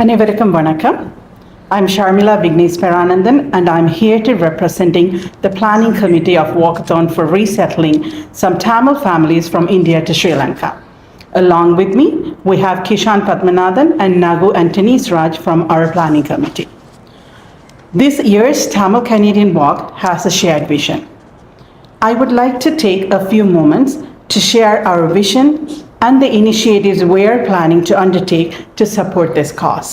அனைவருக்கும் வணக்கம். I'm Sharmila Vignesh Paranandan and I'm here to representing the planning committee of Walkathon for resettling some Tamil families from India to Sri Lanka. Along with me, we have Kishan Padmanathan and Nagu and Denise Raj from our planning committee. This year's Tamil Canadian Walk has a shared vision. I would like to take a few moments to share our vision and the initiatives we are planning to undertake to support this cause.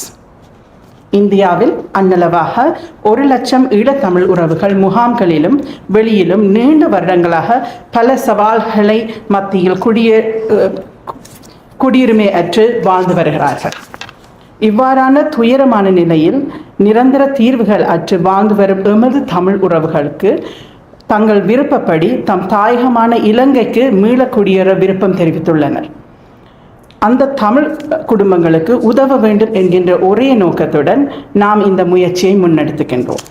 இந்தியாவில் அன்னளவாக 1,00,000 ஈழத்தமிழ் உறவுகள் முகாம்களிலும் வெளியிலும் நீண்ட வருடங்களாக பல சவால்களை மத்தியில் குடியுரிமை அற்று வாழ்ந்து வருகிறார்கள். இவ்வாறான துயரமான நிலையில் நிரந்தர தீர்வுகள் அற்று வாழ்ந்து வரும் எமது தமிழ் உறவுகளுக்கு தங்கள் விருப்பப்படி தம் தாயகமான இலங்கைக்கு மீள குடியேற விருப்பம் தெரிவித்துள்ளனர். அந்த தமிழ் குடும்பங்களுக்கு உதவ வேண்டும் என்கின்ற ஒரே நோக்கத்துடன் நாம் இந்த முயற்சியை முன்னெடுத்துக்கின்றோம்.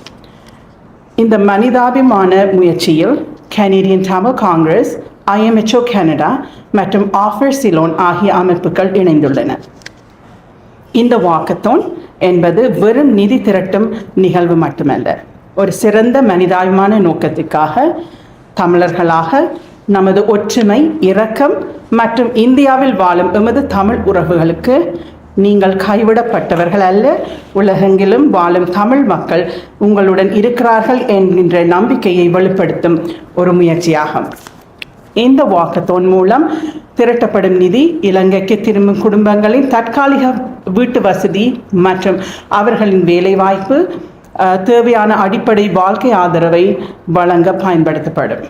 இந்த மனிதாபிமான முயற்சியில் Canadian Tamil Congress, IMHO Canada மற்றும் ஆஃபர் சிலோன் ஆகிய அமைப்புகள் இணைந்துள்ளன. இந்த வாக்கத்தோன் என்பது வெறும் நிதி திரட்டும் நிகழ்வு மட்டுமல்ல, ஒரு சிறந்த மனிதாபிமான நோக்கத்துக்காக தமிழர்களாக நமது ஒற்றுமை, இரக்கம் மற்றும் இந்தியாவில் வாழும் எமது தமிழ் உறவுகளுக்கு நீங்கள் கைவிடப்பட்டவர்கள் அல்ல, உலகெங்கிலும் வாழும் தமிழ் மக்கள் உங்களுடன் இருக்கிறார்கள் என்கின்ற நம்பிக்கையை வெளிப்படுத்தும் ஒரு முயற்சியாகும். இந்த வாக்கத்தோன் மூலம் திரட்டப்படும் நிதி இலங்கைக்கு திரும்பும் குடும்பங்களின் தற்காலிக வீட்டு வசதி மற்றும் அவர்களின் வேலைவாய்ப்பு, தேவையான அடிப்படை வாழ்க்கை ஆதரவை வழங்க பயன்படுத்தப்படும்.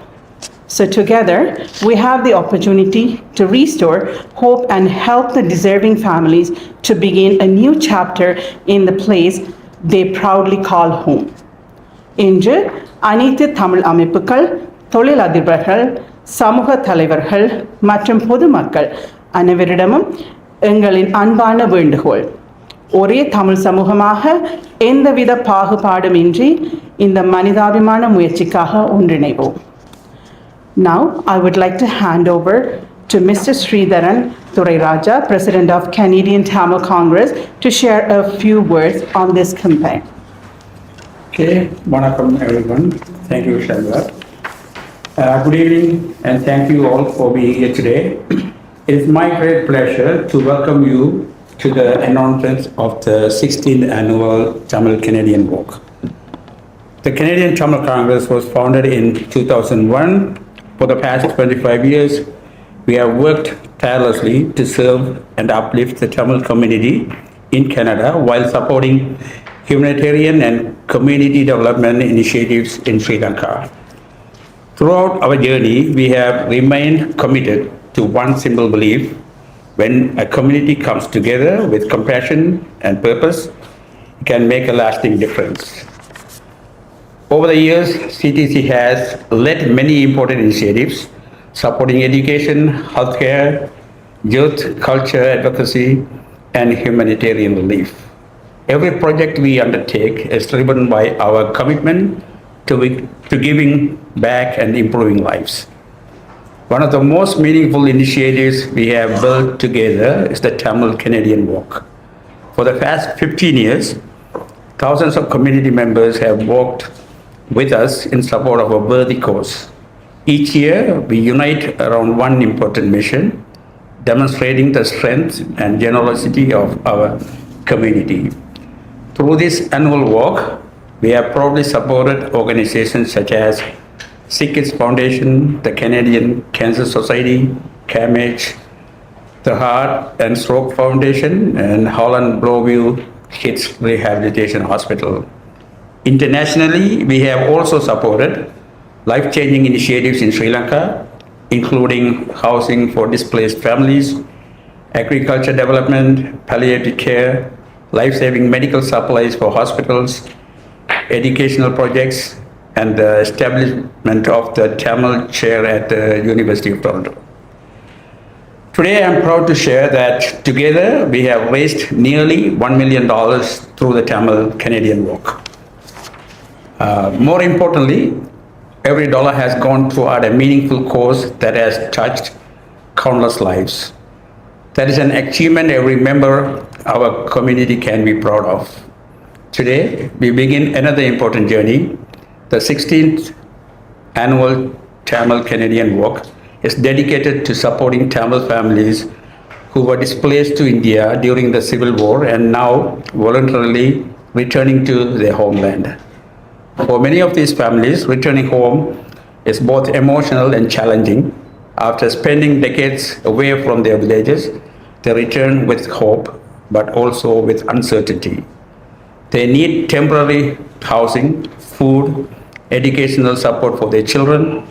So together, we have the opportunity to restore hope and help the deserving families to begin a new chapter in the place they proudly call home. இன்று அனைத்து தமிழ் அமைப்புகள், தொழிலதிபர்கள், சமூக தலைவர்கள் மற்றும் பொதுமக்கள் அனைவரிடமும் எங்களின் அன்பான வேண்டுகோள், ஒரே தமிழ் சமூகமாக எந்தவித பாகுபாடுமின்றி இந்த மனிதாபிமான முயற்சிக்காக ஒன்றிணைவோம். Now, I would like to hand over to Mr. Sridharan Thurairaja, President of Canadian Tamil Congress, to share a few words on this campaign. Okay, Vanakkam everyone. Thank you, Sharmila. Good evening and thank you all for being here today. It is my great pleasure to welcome you to the announcement of the 16th annual Tamil Canadian Walk. The Canadian Tamil Congress was founded in 2001. For the past 25 years, we have worked tirelessly to serve and uplift the Tamil community in Canada while supporting humanitarian and community development initiatives in Sri Lanka. Throughout our journey, we have remained committed to one simple belief: when a community comes together with compassion and purpose, it can make a lasting difference. Over the years, CTC has led many important initiatives supporting education, healthcare, youth, culture, advocacy, and humanitarian relief. Every project we undertake is driven by our commitment to giving back and improving lives. One of the most meaningful initiatives we have built together is the Tamil Canadian Walk. For the past 15 years, thousands of community members have walked with us in support of a worthy cause. Each year, we unite around one important mission, demonstrating the strength and generosity of our community. Through this annual walk, we have proudly supported organizations such as Sikh Kids Foundation, the Canadian Cancer Society, CAMH, the Heart and Stroke Foundation, and Holland Bloorview Kids Rehabilitation Hospital. Internationally, we have also supported life-changing initiatives in Sri Lanka, including housing for displaced families, agriculture development, palliative care, life-saving medical supplies for hospitals, educational projects, and the establishment of the Tamil chair at the University of Toronto. Today, I'm proud to share that together we have raised nearly $1 million through the Tamil Canadian Walk. More importantly, every dollar has gone toward a meaningful cause that has touched countless lives. That is an achievement every member our community can be proud of. Today, we begin another important journey. The 16th annual Tamil Canadian Walk is dedicated to supporting Tamil families who were displaced to India during the Civil War and now voluntarily returning to their homeland. For many of these families, returning home is both emotional and challenging. After spending decades away from their villages, they return with hope but also with uncertainty. They need temporary housing, food, educational support for their children,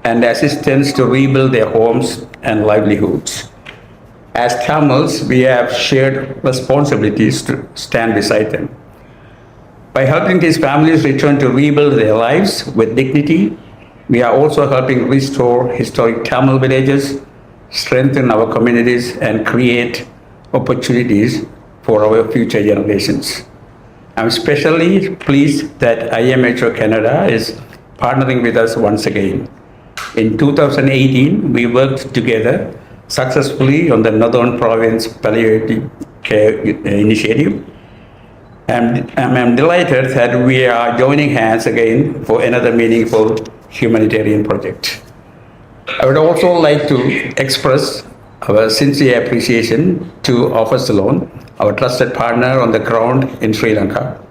and assistance to rebuild their homes and livelihoods. As Tamils, we have shared responsibilities to stand beside them. By helping these families return to rebuild their lives with dignity, we are also helping restore historic Tamil villages, strengthen our communities, and create opportunities for our future generations. I'm especially pleased that IMHO Canada is partnering with us once again. In 2018, we worked together successfully on the Northern Province Palliative Care Initiative. And I'm delighted that we are joining hands again for another meaningful humanitarian project. I would also like to express our sincere appreciation to Office Alone, our trusted partner on the ground in Sri Lanka.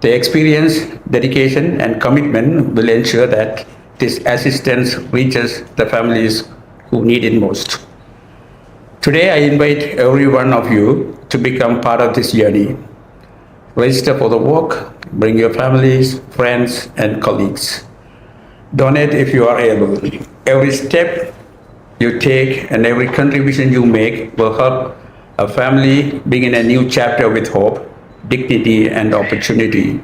Their experience, dedication, and commitment will ensure that this assistance reaches the families who need it most. Today, I invite every one of you to become part of this journey. Register for the walk, bring your families, friends, and colleagues. Donate if you are able. Every step you take and every contribution you make will help a family begin a new chapter with hope, dignity, and opportunity.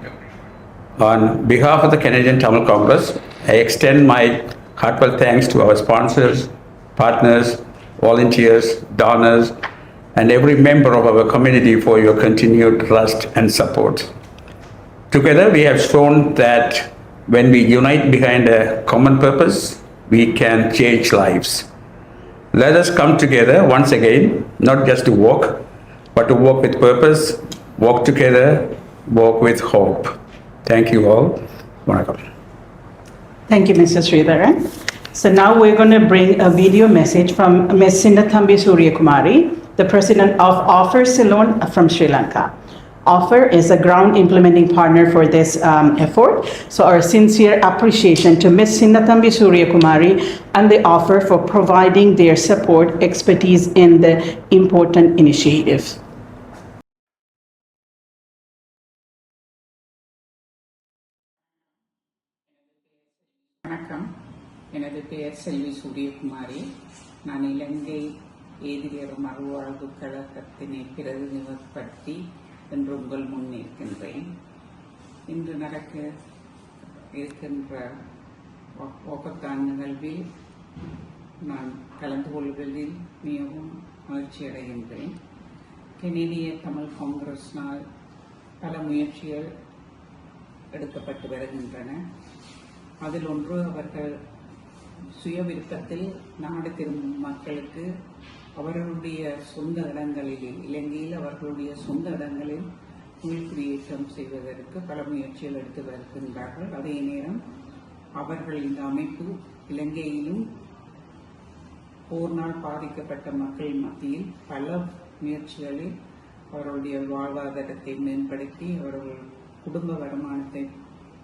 On behalf of the Canadian Tamil Congress, I extend my heartfelt thanks to our sponsors, partners, volunteers, donors, and every member of our community for your continued trust and support. Together, we have shown that when we unite behind a common purpose, we can change lives. Let us come together once again, not just to walk, but to walk with purpose, walk together, walk with hope. Thank you all. Vanakkam. Thank you, Mr. Sridharan. So now we're going to bring a video message from Ms. Sinnathambi Suryakumari, the president of Offer Ceylon from Sri Lanka. Offer is a ground implementing partner for this effort. So our sincere appreciation to Ms. Sinnathambi Suryakumari and the Offer for providing their support, expertise in the important initiative. வணக்கம், எனது பெயர் செல்வி சூரியகுமாரி. நான் இலங்கை ஏதிரியர் மறுவாழ்வு கழகத்தினை பிரதிநிதிப்படுத்தி இன்று உங்கள் முன் இருக்கின்றேன். இன்று நடக்க இருக்கின்ற ஓக்கத்தான் நிகழ்வில் நான் கலந்து கொள்வதில் மிகவும் மகிழ்ச்சி அடைகின்றேன். கெனடிய தமிழ் காங்கிரஸினால் பல முயற்சிகள் எடுக்கப்பட்டு வருகின்றன. அதில் ஒன்று, அவர்கள் சுய விருப்பத்தில் நாடு திரும்பும் மக்களுக்கு அவர்களுடைய சொந்த இடங்களில், இலங்கையில் அவர்களுடைய சொந்த இடங்களில் மீள்குடியேற்றம் செய்வதற்கு பல முயற்சிகள் எடுத்து வருகின்றார்கள். அதே நேரம் அவர்கள் இந்த அமைப்பு இலங்கையிலும் போர்னால் பாதிக்கப்பட்ட மக்கள் மத்தியில் பல முயற்சிகளில் அவர்களுடைய வாழ்வாதாரத்தை மேம்படுத்தி அவர்கள் குடும்ப வருமானத்தை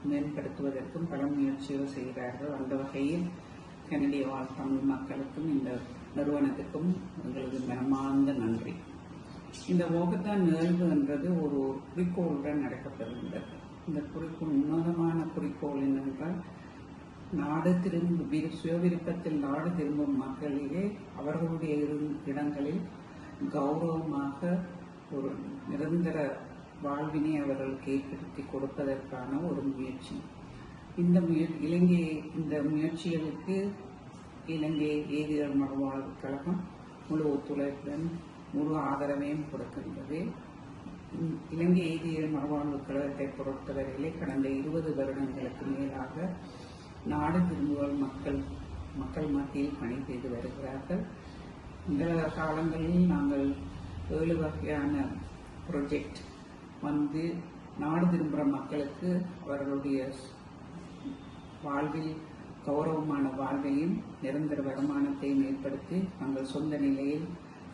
மேம்படுத்துவதற்கும் பல முயற்சிகள் செய்கிறார்கள். அந்த வகையில் கனடிய வாழ் தமிழ் மக்களுக்கும் இந்த நிறுவனத்துக்கும் எங்களது மனமார்ந்த நன்றி. இந்த ஓகத்தான் நிகழ்வு என்றது ஒரு குறிக்கோளுடன் நடக்கப்படுகின்றது. இந்த குறிக்கோள் உன்னதமான குறிக்கோள் என்னவென்றால், நாடு திரும்ப சுயவிருப்பத்தில் நாடு திரும்பும் மக்களிலே அவர்களுடைய இடங்களில் கௌரவமாக ஒரு நிரந்தர வாழ்வினை அவர்களுக்கு ஏற்படுத்தி கொடுப்பதற்கான ஒரு முயற்சி. இந்த முயற்சிகளுக்கு இலங்கை ஏதியர் மறுவாழ்வு கழகம் முழு ஒத்துழைப்புடன் முழு ஆதரவையும் கொடுக்கின்றது. இலங்கை ஏதியர் மறுவாழ்வு கழகத்தை பொறுத்தவரையிலே கடந்த 20 வருடங்களுக்கு மேலாக நாடு திரும்புவோர் மக்கள் மத்தியில் பணி செய்து வருகிறார்கள். இந்த காலங்களில் நாங்கள் 7 வகையான ப்ரொஜெக்ட் வந்து நாடு திரும்புகிற மக்களுக்கு அவர்களுடைய வாழ்வில் கௌரவமான வாழ்வையும் நிரந்தர வருமானத்தையும் ஏற்படுத்தி தங்கள் சொந்த நிலையில்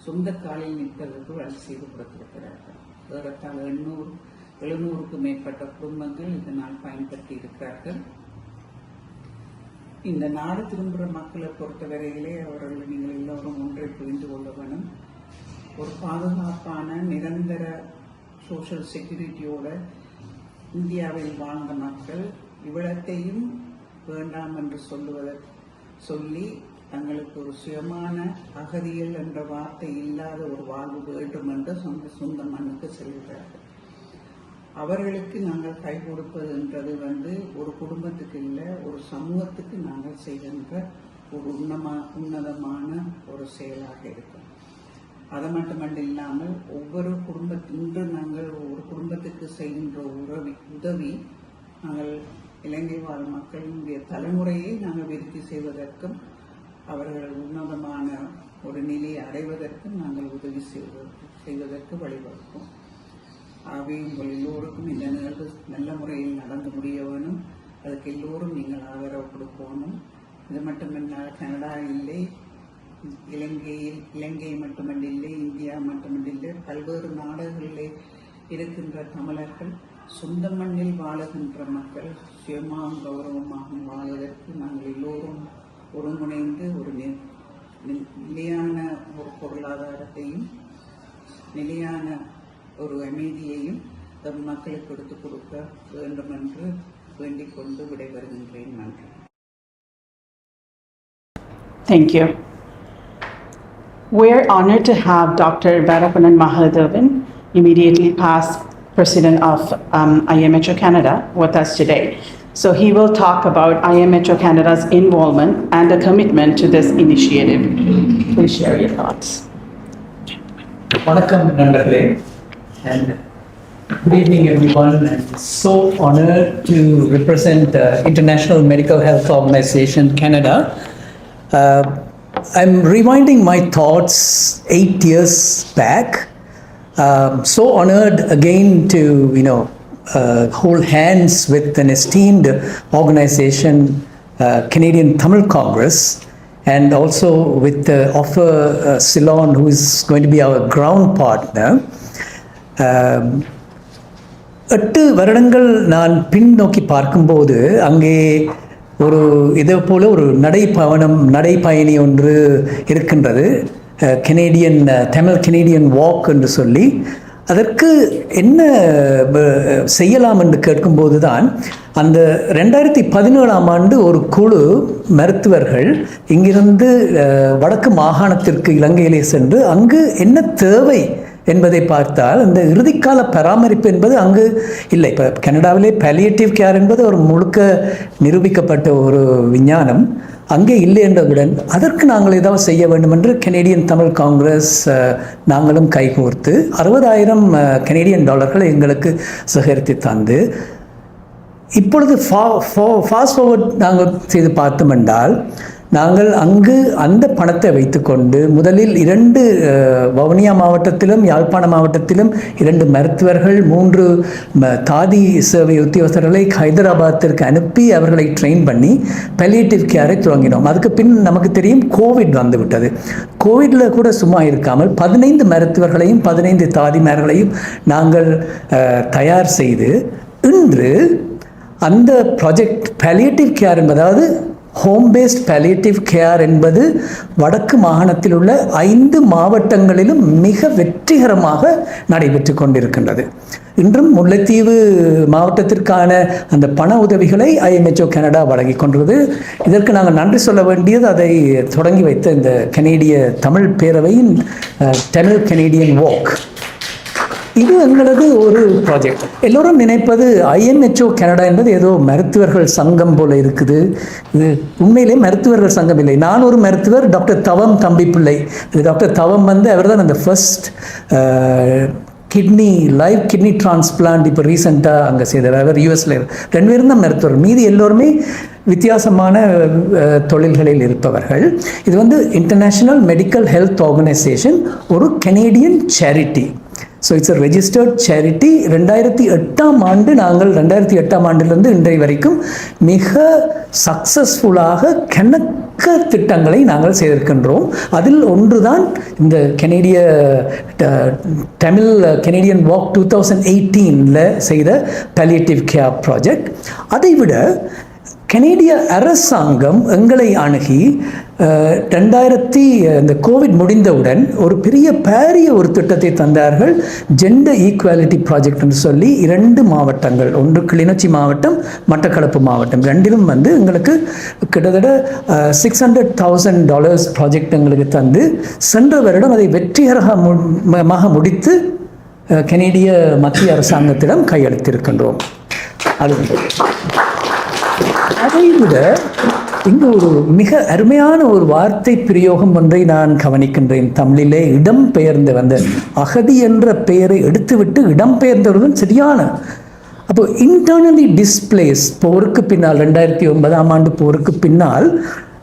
சொந்த காலில் நிற்பதற்கு வழி செய்து கொடுத்திருக்கிறார்கள். ஏறத்தாழ 700க்கும் மேற்பட்ட குடும்பங்கள் இதனால் பயன்படுத்தி இருக்கிறார்கள். இந்த நாடு திரும்புகிற மக்களை பொறுத்தவரையிலே அவர்கள் நீங்கள் எல்லோரும் ஒன்றை புரிந்து கொள்ள வேணும். ஒரு பாதுகாப்பான நிரந்தர சோஷியல் செக்யூரிட்டியோட இந்தியாவில் வாழ்ந்த மக்கள் இவ்வளத்தையும் வேண்டாம் என்று சொல்லி தங்களுக்கு ஒரு சுயமான அகதிகள் என்ற வார்த்தை இல்லாத ஒரு வாழ்வு வேண்டும் என்று சொந்த மண்ணுக்கு செல்கிறார்கள். அவர்களுக்கு நாங்கள் கை கொடுப்பதுன்றது ஒரு குடும்பத்துக்கு இல்லை, ஒரு சமூகத்துக்கு நாங்கள் செய்கின்ற ஒரு உன்னதமான ஒரு செயலாக இருக்கும். அது மட்டுமல்ல இல்லாமல் இன்று நாங்கள் ஒரு குடும்பத்துக்கு செய்கின்ற உதவி நாங்கள் இலங்கை வாழ் மக்களுடைய தலைமுறையை நாங்கள் விருத்தி செய்வதற்கும் அவர்கள் உன்னதமான ஒரு நிலையை அடைவதற்கும் நாங்கள் உதவி செய்வதற்கு வழிவகுக்கும். ஆகவே உங்கள் எல்லோருக்கும் இந்த நிகழ்வு நல்ல முறையில் நடந்து முடிய வேணும். அதுக்கு எல்லோரும் நீங்கள் ஆதரவு கொடுக்கணும். இது மட்டுமல்ல, கனடா இல்லை, இலங்கை மட்டுமல்ல, இந்தியா மட்டுமல்ல, பல்வேறு நாடுகளிலே இருக்கின்ற தமிழர்கள் சொந்த மண்ணில் வாழுகின்ற மக்கள் சுயமாகவும் கௌரவமாகவும் வாழ்வதற்கு நாங்கள் எல்லோரும் ஒருங்கிணைந்து ஒரு நிலையான ஒரு பொருளாதாரத்தையும் நிலையான ஒரு அமைதியையும் மக்களுக்கு எடுத்துக் கொடுக்க வேண்டும் என்று வேண்டிக் கொண்டு விடைபெறுகின்றேன். நன்றி. Thank you. We're honored to have Dr. Varapanan Mahadevan, immediately past President of IMHO Canada, with us today. So he will talk about IMHO Canada's involvement and the commitment to this initiative. Please share your thoughts. Vanakkam நண்பர்களே, and good evening everyone. I'm so honored to represent the International Medical Health Organization Canada. I'm rewinding my thoughts 8 years back. So honored again to hold hands with an esteemed organization, Canadian Tamil Congress, and also with Offer Ceylon, who is going to be our ground partner. 8 வருடங்கள் நான் பின்னோக்கி பார்க்கும்போது அங்கே ஒரு இதே போல ஒரு நடைப்பயணி ஒன்று இருக்கின்றது, தமிழ் கெனேடியன் வாக் என்று சொல்லி. அதற்கு என்ன செய்யலாம் என்று கேட்கும்போது தான் அந்த 2017ஆம் ஆண்டு ஒரு குழு மருத்துவர்கள் இங்கிருந்து வடக்கு மாகாணத்திற்கு இலங்கையிலே சென்று அங்கு என்ன தேவை என்பதை பார்த்தால் அந்த இறுதிக்கால பராமரிப்பு என்பது அங்கு இல்லை. இப்போ கனடாவிலே பாலியேட்டிவ் கேர் என்பது ஒரு முழுக்க நிரூபிக்கப்பட்ட ஒரு விஞ்ஞானம் அங்கே இல்லை என்றவுடன் அதற்கு நாங்கள் ஏதாவது செய்ய வேண்டும் என்று கெனேடியன் தமிழ் காங்கிரஸ் நாங்களும் கைகோர்த்து 60,000 கெனேடியன் டாலர்களை எங்களுக்கு சேகரித்து தந்து இப்பொழுது ஃபாஸ்ட் ஃபார்வர்ட் நாங்கள் செய்து பார்த்தோம் என்றால் நாங்கள் அங்கு அந்த பணத்தை வைத்துக்கொண்டு முதலில் 2 வவுனியா மாவட்டத்திலும் யாழ்ப்பாண மாவட்டத்திலும் 2 மருத்துவர்கள் 3 தாதி சேவை உத்தியோகஸ்தர்களை ஹைதராபாத்திற்கு அனுப்பி அவர்களை ட்ரெயின் பண்ணி பாலியேட்டிவ் கேரை துவங்கினோம். அதுக்கு பின் நமக்கு தெரியும் கோவிட் வந்து விட்டது. கோவிடில் கூட சும்மா இருக்காமல் 15 மருத்துவர்களையும் 15 தாதிமார்களையும் நாங்கள் தயார் செய்து இன்று அந்த ப்ராஜெக்ட் பாலியேட்டிவ் கேர் என்பதாவது ஹோம் பேஸ்ட் பாலியேட்டிவ் கேர் என்பது வடக்கு மாகாணத்தில் உள்ள 5 மாவட்டங்களிலும் மிக வெற்றிகரமாக நடைபெற்று கொண்டிருக்கின்றது. இன்றும் முல்லைத்தீவு மாவட்டத்திற்கான அந்த பண உதவிகளை IMHO கனடா வழங்கி கொண்டிருக்கிறது. இதற்கு நாங்கள் நன்றி சொல்ல வேண்டியது அதை தொடங்கி வைத்த இந்த கனேடிய தமிழ் பேரவையின் தமிழ் கனேடியன் வாக். இது எங்களது ஒரு ப்ராஜெக்ட். எல்லோரும் நினைப்பது IMHO கனடா என்பது ஏதோ மருத்துவர்கள் சங்கம் போல இருக்குது. இது உண்மையிலே மருத்துவர்கள் சங்கம் இல்லை. நான் ஒரு மருத்துவர், டாக்டர் தவம் தம்பி பிள்ளை. டாக்டர் தவம் அவர் தான் அந்த ஃபர்ஸ்ட் லைவ் கிட்னி டிரான்ஸ்பிளான்ட் இப்போ ரீசெண்டாக அங்கே செய்தார். அவர் US 2 பேரும் தான் மருத்துவர். மீதி எல்லோருமே வித்தியாசமான தொழில்களில் இருப்பவர்கள். இது வந்து இன்டர்நேஷ்னல் மெடிக்கல் ஹெல்த் ஆர்கனைசேஷன், ஒரு Canadian charity. So it's a registered charity. 2008 ஆண்டு நாங்கள் 2008 ஆண்டிலிருந்து இன்றைய வரைக்கும் மிக சக்சஸ்ஃபுல்லாக கணக்க திட்டங்களை நாங்கள் செய்திருக்கின்றோம். அதில் ஒன்றுதான் இந்த கெனேடியன் வாக் 2018 செய்த பாலியேட்டிவ் கேர் ப்ராஜெக்ட். அதைவிட கனேடிய அரசாங்கம் எங்களை அணுகி இந்த கோவிட் முடிந்தவுடன் ஒரு பாரிய ஒரு திட்டத்தை தந்தார்கள். ஜெண்டர் ஈக்குவாலிட்டி ப்ராஜெக்ட் என்று சொல்லி 2 மாவட்டங்கள், ஒன்று கிளிநொச்சி மாவட்டம், மட்டக்களப்பு மாவட்டம், ரெண்டிலும் வந்து எங்களுக்கு கிட்டத்தட்ட $600,000 ப்ராஜெக்ட் எங்களுக்கு தந்து சென்ற வருடம் அதை வெற்றிகரமாக முடித்து கனேடிய மத்திய அரசாங்கத்திடம் கையெழுத்திருக்கின்றோம். அதைவிட இங்கு ஒரு மிக அருமையான ஒரு வார்த்தை பிரயோகம் ஒன்றை நான் கவனிக்கின்றேன். தமிழிலே இடம்பெயர்ந்து வந்த அகதி என்ற பெயரை எடுத்துவிட்டு இடம்பெயர்ந்தவர்கள் சரியான. அப்போ இன்டர்னலி டிஸ்பிளேஸ், போருக்கு பின்னால் 2009 ஆண்டு போருக்கு பின்னால்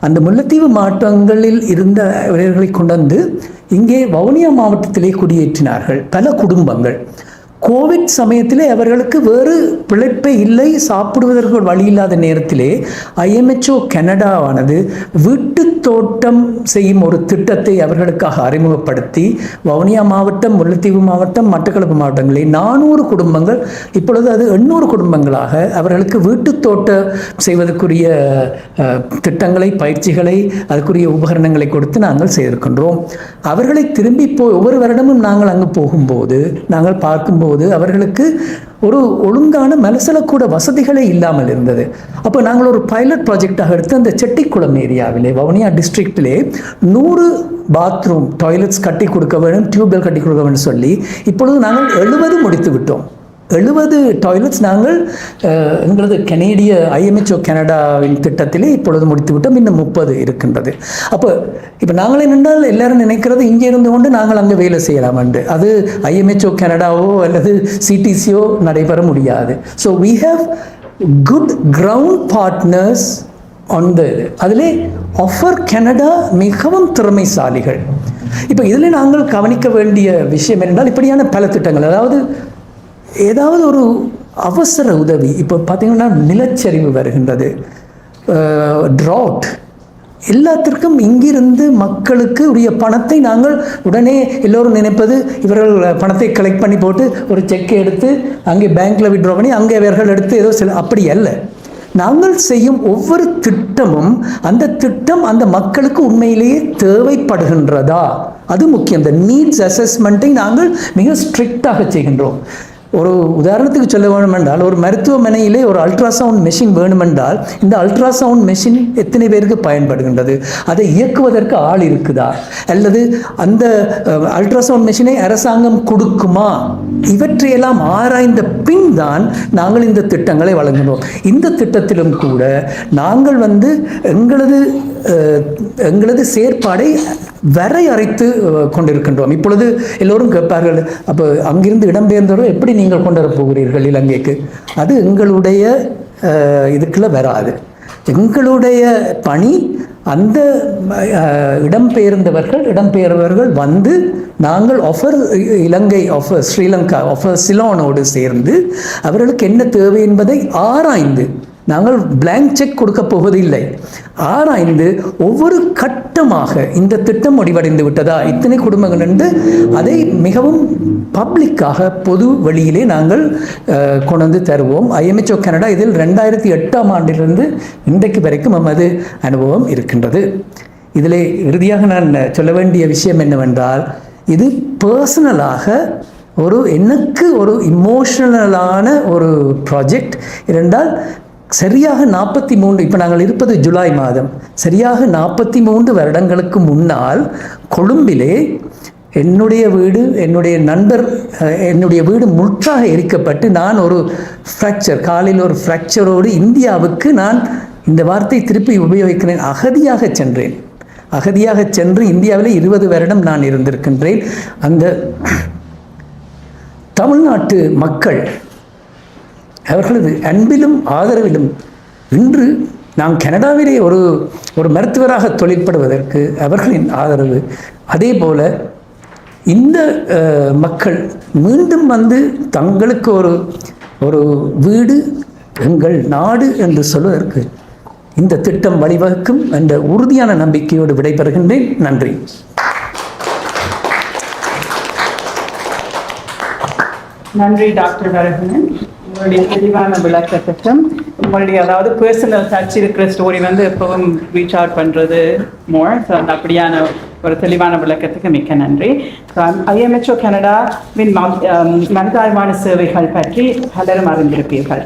அந்த முல்லைத்தீவு மாவட்டங்களில் இருந்தவர்களை கொண்டு வந்து இங்கே வவுனியா மாவட்டத்திலே குடியேற்றினார்கள் பல குடும்பங்கள். கோவிட் சமயத்திலே அவர்களுக்கு வேறு பிழைப்பே இல்லை, சாப்பிடுவதற்கு வழி இல்லாத நேரத்திலே IMHO கனடாவானது வீட்டு தோட்டம் செய்யும் ஒரு திட்டத்தை அவர்களுக்காக அறிமுகப்படுத்தி வவுனியா மாவட்டம், முல்லைத்தீவு மாவட்டம், மட்டக்களப்பு மாவட்டங்களில் 400 குடும்பங்கள், இப்பொழுது அது 800 குடும்பங்களாக அவர்களுக்கு வீட்டு தோட்டம் செய்வதற்குரிய திட்டங்களை, பயிற்சிகளை, அதுக்குரிய உபகரணங்களை கொடுத்து நாங்கள் செய்திருக்கின்றோம். அவர்களை திரும்பி ஒவ்வொரு வருடமும் நாங்கள் அங்கு போகும்போது நாங்கள் பார்க்கும்போது அவர்களுக்கு ஒரு ஒழுங்கான மலசலக்கூட வசதிகளே இல்லாமல் இருந்தது. அப்போ நாங்கள் ஒரு பைலட் ப்ராஜெக்டாக எடுத்து அந்த செட்டிக்குளம் ஏரியாவிலே வவுனியா டிஸ்ட்ரிக்டிலே 100 பாத்ரூம் டாய்லெட்ஸ் கட்டி கொடுக்க வேண்டும், டியூப்வெல் கட்டி கொடுக்க வேண்டும் சொல்லி இப்பொழுது நாங்கள் 70 முடித்து விட்டோம். 70 டாய்லெட்ஸ் நாங்கள் எங்களது கனேடிய IMHO கனடாவின் திட்டத்திலே இப்பொழுது முடித்து விட்டோம். இன்னும் 30 இருக்கின்றது. இப்போ நாங்கள் என்னென்றால் எல்லாரும் நினைக்கிறது இங்கே இருந்து கொண்டு நாங்கள் அங்கே வேலை செய்யலாம் என்று. அது IMHO கனடாவோ அல்லது CTCO நடைபெற முடியாது. So we have good ground partners on the அதிலே ஆஃபர் கனடா மிகவும் திறமைசாலிகள். இப்போ இதில் நாங்கள் கவனிக்க வேண்டிய விஷயம் என்னென்றால் இப்படியான பல திட்டங்கள், அதாவது ஏதாவது ஒரு அவசர உதவி, இப்போ பார்த்தீங்கன்னா நிலச்சரிவு வருகின்றது, ட்ராட், எல்லாத்திற்கும் இங்கிருந்து மக்களுக்கு உரிய பணத்தை நாங்கள் உடனே எல்லோரும் நினைப்பது இவர்கள் பணத்தை கலெக்ட் பண்ணி போட்டு ஒரு செக்கை எடுத்து அங்கே பேங்க்கில் விட்ரா பண்ணி அங்கே இவர்கள் எடுத்து ஏதோ அப்படி அல்ல. நாங்கள் செய்யும் ஒவ்வொரு திட்டமும் அந்த திட்டம் அந்த மக்களுக்கு உண்மையிலேயே தேவைப்படுகின்றதா, அது முக்கியம். இந்த நீட்ஸ் அசஸ்மெண்ட்டை நாங்கள் மிக ஸ்ட்ரிக்டாக செய்கின்றோம். ஒரு உதாரணத்துக்கு சொல்ல வேணுமென்றால், ஒரு மருத்துவமனையிலே ஒரு அல்ட்ராசவுண்ட் மெஷின் வேணுமென்றால் இந்த அல்ட்ராசவுண்ட் மெஷின் எத்தனை பேருக்கு பயன்படுகின்றது, அதை இயக்குவதற்கு ஆள் இருக்குதா, அல்லது அந்த அல்ட்ராசவுண்ட் மெஷினை அரசாங்கம் கொடுக்குமா, இவற்றையெல்லாம் ஆராய்ந்த பின் தான் நாங்கள் இந்த திட்டங்களை வழங்குகிறோம். இந்த திட்டத்திலும் கூட நாங்கள் எங்களது செயற்பாடை வரையறைத்து கொண்டிருக்கின்றோம். இப்பொழுது எல்லோரும் கேட்பார்கள், அப்போ அங்கிருந்து இடம்பெயர்ந்தவர்கள் எப்படி நீங்கள் கொண்டு வரப் போகிறீர்கள் இலங்கைக்கு? அது எங்களுடைய இதுக்குள்ள வராது. எங்களுடைய பணி அந்த இடம்பெயர்ந்தவர்கள் வந்து நாங்கள் இலங்கை ஸ்ரீலங்கா சிலோனோடு சேர்ந்து அவர்களுக்கு என்ன தேவை என்பதை ஆராய்ந்து, நாங்கள் பிளாங்க் செக் கொடுக்க போவதில்லை, ஆராய்ந்து ஒவ்வொரு கட்டமாக இந்த திட்டம் முடிவடைந்து விட்டதா, இத்தனை குடும்பங்கள் என்று அதை மிகவும் பப்ளிக்காக பொது வழியிலே நாங்கள் கொண்டு வந்து தருவோம். IMHO கனடா இதில் 2008 ஆண்டிலிருந்து இன்றைக்கு வரைக்கும் நமது அனுபவம் இருக்கின்றது. இதில் இறுதியாக நான் சொல்ல வேண்டிய விஷயம் என்னவென்றால், இது பர்சனலாக எனக்கு ஒரு இமோஷனலான ஒரு ப்ராஜெக்ட். இரண்டால் சரியாக 43, இப்போ நாங்கள் இருப்பது ஜூலை மாதம், சரியாக 43 வருடங்களுக்கு முன்னால் கொழும்பிலே என்னுடைய வீடு, என்னுடைய வீடு முற்றாக எரிக்கப்பட்டு நான் ஒரு ஃப்ராக்சர், காலில் ஒரு ஃப்ராக்சரோடு இந்தியாவுக்கு நான் இந்த வார்த்தை திருப்பி உபயோகிக்கிறேன், அகதியாக சென்று இந்தியாவில் 20 வருடம் நான் இருந்திருக்கின்றேன். அந்த தமிழ்நாட்டு மக்கள் அவர்களது அன்பிலும் ஆதரவிலும் இன்று நான் கனடாவிலே ஒரு மருத்துவராக தொழிற்படுவதற்கு அவர்களின் ஆதரவு, அதே போல் இந்த மக்கள் மீண்டும் வந்து தங்களுக்கு ஒரு வீடு எங்கள் நாடு என்று சொல்வதற்கு இந்த திட்டம் வழிவகுக்கும் என்ற உறுதியான நம்பிக்கையோடு விடைபெறுகின்றேன். நன்றி. நன்றி டாக்டர் வரகுணன், உங்களுடைய தெளிவான விளக்கத்திட்டம். உங்களுடைய அதாவது பர்சனல் டச் இருக்கிற ஸ்டோரி வந்து எப்பவும் ரீச் அவுட் பண்ணுறது மோர். ஸோ அந்த அப்படியான ஒரு தெளிவான விளக்கத்துக்கு மிக்க நன்றி. IMHO கனடாவின் மனிதாபிமான சேவைகள் பற்றி பலரும் அறிந்திருப்பீர்கள்,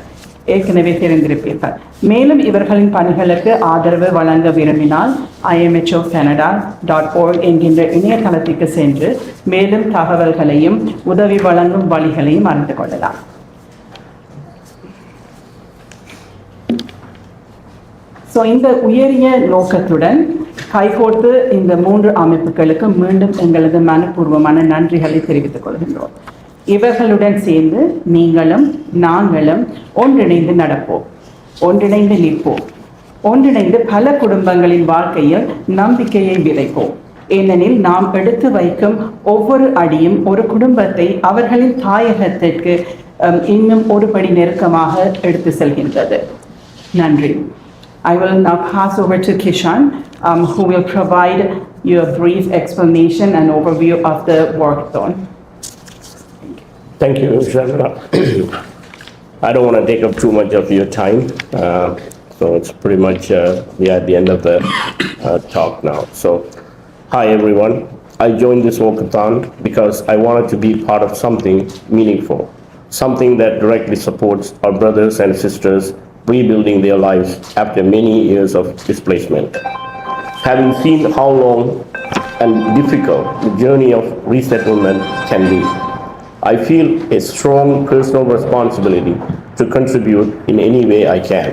ஏற்கனவே தெரிந்திருப்பீர்கள். மேலும் இவர்களின் பணிகளுக்கு ஆதரவு வழங்க விரும்பினால் imhocanada.org என்கின்ற இணையதளத்திற்கு சென்று மேலும் தகவல்களையும் உதவி வழங்கும் வழிகளையும் அறிந்து கொள்ளலாம். ஸோ இந்த உயரிய நோக்கத்துடன் கைகோர்த்து இந்த 3 அமைப்புகளுக்கு மீண்டும் எங்களது மனப்பூர்வமான நன்றிகளை தெரிவித்துக் கொள்கின்றோம். இவர்களுடன் சேர்ந்து நீங்களும் நாங்களும் ஒன்றிணைந்து நடப்போம், ஒன்றிணைந்து நிற்போம், ஒன்றிணைந்து பல குடும்பங்களின் வாழ்க்கையில் நம்பிக்கையை விதைப்போம். ஏனெனில் நாம் எடுத்து வைக்கும் ஒவ்வொரு அடியும் ஒரு குடும்பத்தை அவர்களின் தாயகத்திற்கு இன்னும் ஒரு படி நெருக்கமாக எடுத்து செல்கின்றது. நன்றி. I will now pass over to Kishan, who will provide you a brief explanation and overview of the workathon. Thank you, Shandra. I don't want to take up too much of your time, so it's pretty much we are at the end of the talk now. So, hi everyone. I joined this walkathon because I wanted to be part of something meaningful, something that directly supports our brothers and sisters rebuilding their lives after many years of displacement. Having seen how long and difficult the journey of resettlement can be, I feel a strong personal responsibility to contribute in any way I can.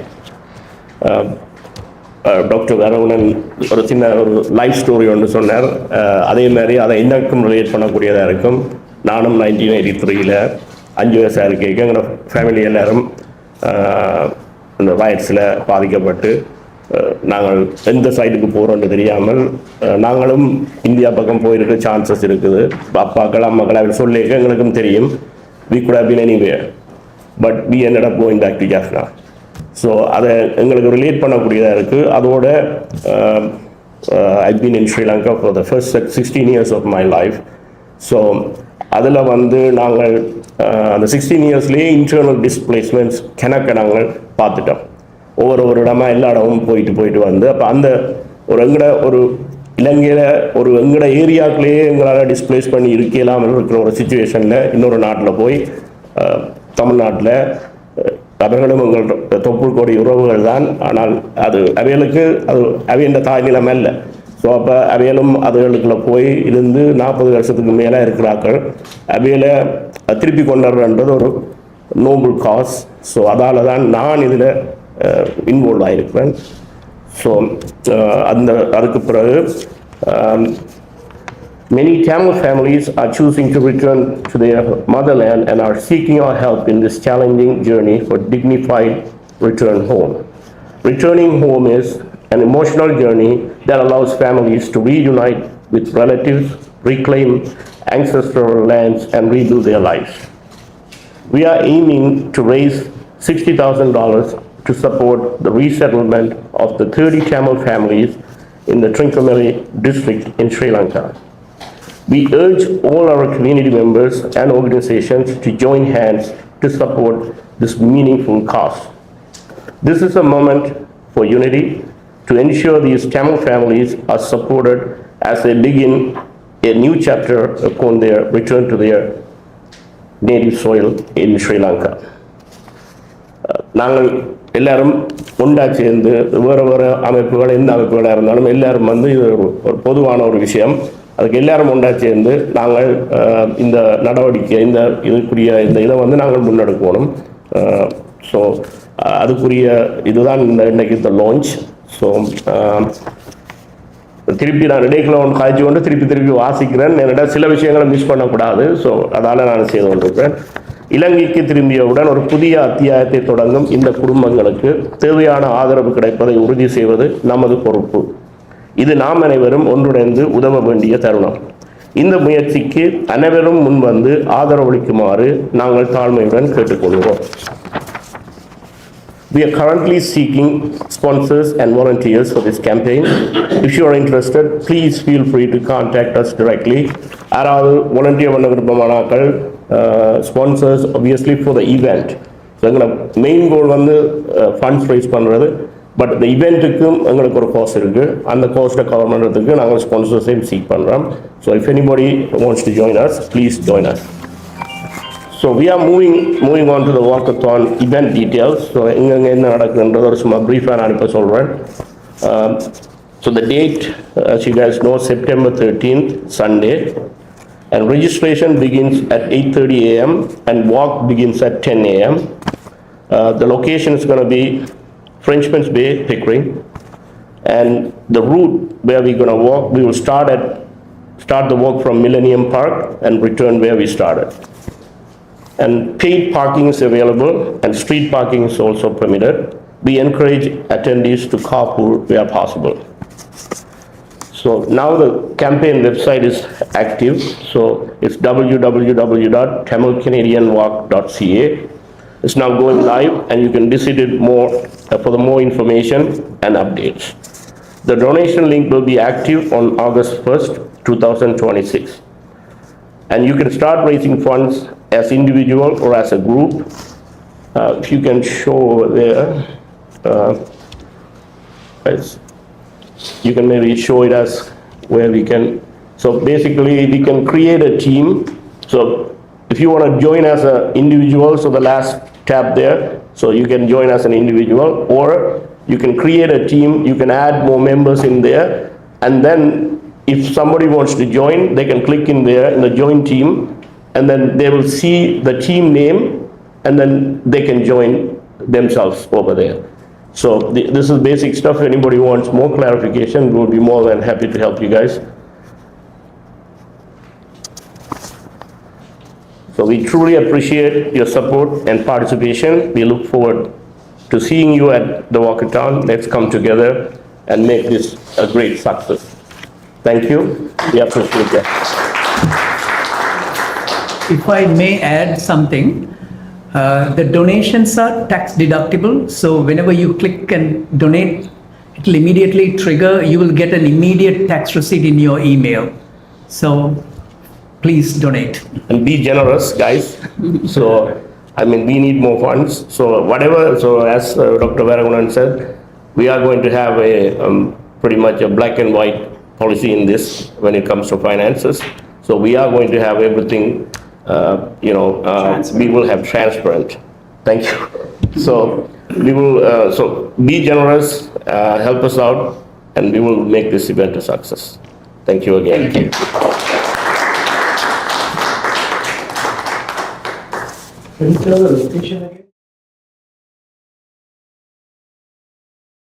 Doctor Varagunan ஒரு சின்ன ஒரு life story ஒன்று சொன்னார். அதே மாதிரி அதை எனக்கும் relate பண்ணக்கூடியதாக இருக்கும். நானும் 1983 5 வயசாக இருக்கேன். எங்களோட ஃபேமிலி எல்லாரும் இந்த ரயட்ஸில் பாதிக்கப்பட்டு நாங்கள் எந்த சைடுக்கு போகிறோன்னு தெரியாமல் நாங்களும் இந்தியா பக்கம் போயிருக்க சான்சஸ் இருக்குது. அப்பாக்கள் அம்மாக்கள் அவர் சொல்லியிருக்க எங்களுக்கும் தெரியும். we could have been anywhere but we ended up going back to Jaffna. So அதை எங்களுக்கு ரிலேட் பண்ணக்கூடியதாக இருக்குது. அதோட I've been in Sri Lanka for the first 16 years of my life. So அதில் வந்து நாங்கள் அந்த 16 இயர்ஸ்லேயே இன்டர்னல் டிஸ்பிளேஸ்மெண்ட்ஸ் கணக்கை நாங்கள் பார்த்துட்டோம். ஒவ்வொரு இடமா எல்லா இடமும் போயிட்டு வந்து அப்போ அந்த ஒரு இலங்கையில் எங்களோட ஏரியாக்குள்ளேயே எங்களால் டிஸ்பிளேஸ் பண்ணி இருக்கலாமல் இருக்கிற ஒரு சுச்சுவேஷனில் இன்னொரு நாட்டில் போய் தமிழ்நாட்டில் அவர்களும் எங்களோட தொப்புள் கொடி உறவுகள் தான். ஆனால் அவைகளுக்கு அவையின் தாய் நிலம் அல்ல. ஸோ அப்போ அவையிலும் அதுகளுக்குள்ள போய் இருந்து 40 வருஷத்துக்கு மேலே இருக்கிறார்கள். அவையில் திருப்பி கொண்டாடுறன்றது ஒரு நோபல் காஸ். ஸோ அதால் தான் நான் இதில் இன்வால்வ் ஆகிருக்கிறேன். ஸோ அதுக்கு பிறகு many Tamil families are choosing to return to their motherland and are seeking our help in this challenging journey for dignified return home. Returning home is an emotional journey that allows families to reunite with relatives, reclaim ancestral lands, and rebuild their lives. We are aiming to raise $60,000 to support the resettlement of the 30 Tamil families in the Trincomalee district in Sri Lanka. We urge all our community members and organizations to join hands to support this meaningful cause. This is a moment for unity to ensure these Tamil families are supported as they begin a new chapter upon their return to their native soil in Sri Lanka. நாங்கள் எல்லாரும் ஒன்றா சேர்ந்து வேறு அமைப்புகள் எந்த அமைப்புகளாக இருந்தாலும் எல்லாரும் வந்து இது ஒரு பொதுவான ஒரு விஷயம். அதுக்கு எல்லாரும் ஒன்றா சேர்ந்து நாங்கள் இந்த நடவடிக்கை இதுக்குரிய இதை வந்து நாங்கள் முன்னெடுக்கணும். ஸோ அதுக்குரிய இதுதான் இன்னைக்கு இந்த லான்ச். ஸோ திருப்பி நான் இடைக்குள்ள ஒன்று காய்ச்சி கொண்டு திருப்பி வாசிக்கிறேன். என்னிட சில விஷயங்களை மிஸ் பண்ணக்கூடாது. ஸோ அதால் நான் செய்து கொண்டிருக்கிறேன். இலங்கைக்கு திரும்பியவுடன் ஒரு புதிய அத்தியாயத்தை தொடங்கும் இந்த குடும்பங்களுக்கு தேவையான ஆதரவு கிடைப்பதை உறுதி செய்வது நமது பொறுப்பு. இது நாம் அனைவரும் ஒன்றிணைந்து உதவ வேண்டிய தருணம். இந்த முயற்சிக்கு அனைவரும் முன்வந்து ஆதரவளிக்குமாறு நாங்கள் தாழ்மையுடன் கேட்டுக்கொள்கிறோம். We are currently seeking sponsors and volunteers for this campaign. If you are interested, please feel free to contact us directly. யாராவது வாலண்டியர் பண்ண விருப்பமானாக்கள், sponsors obviously for the event. So எங்களோட மெயின் கோல் வந்து ஃபண்ட்ஸ் ரைஸ் பண்ணுறது. But இந்த இவெண்ட்டுக்கும் எங்களுக்கு ஒரு cost இருக்குது. அந்த காஸ்ட்டை கவர் பண்ணுறதுக்கு நாங்கள் ஸ்பான்சர்ஸையும் சீக் பண்ணுறோம். So if anybody wants to join us, please join us. So we are moving on to the walkathon event details. So எங்கெங்க என்ன நடக்குதுன்றது ஒரு சும்மா பிரீஃபாக நான் இப்போ சொல்கிறேன். So the date, as you guys know, September 13th, Sunday. And registration begins at 8:30 a.m. and walk begins at 10 a.m. The location is going to be Frenchman's Bay, Pickering. And the route where we're going to walk, we will start the walk from Millennium Park and return where we started. And paid parking is available and street parking is also permitted. We encourage attendees to carpool where possible. So now the campaign website is active. So it's www.tamilcanadianwalk.ca. It's now going live and you can visit it more for the more information and updates. The donation link will be active on August 1st, 2026. And you can start raising funds as individual or as a group. If you can show over there, you can maybe show it as where we can. So basically we can create a team. So if you want to join as an individual, so the last tab there, so you can join as an individual, or you can create a team, you can add more members in there, and then if somebody wants to join, they can click in there in the join team, and then they will see the team name, and then they can join themselves over there. So this is basic stuff. If anybody wants more clarification, we'll be more than happy to help you guys. So we truly appreciate your support and participation. We look forward to seeing you at the walkathon. Let's come together and make this a great success. Thank you. We appreciate that. If I may add something, the donations are tax deductible. So whenever you click and donate, it will immediately trigger, you will get an immediate tax receipt in your email. So please donate. And be generous, guys. So, I mean, we need more funds. So whatever, so as Dr. Varagunan said, we are going to have a pretty much a black and white policy in this when it comes to finances. So we are going to have everything, we will have transparent. Thank you. So we will, so be generous, help us out, and we will make this event a success. Thank you again. Thank you. Can you tell the location again?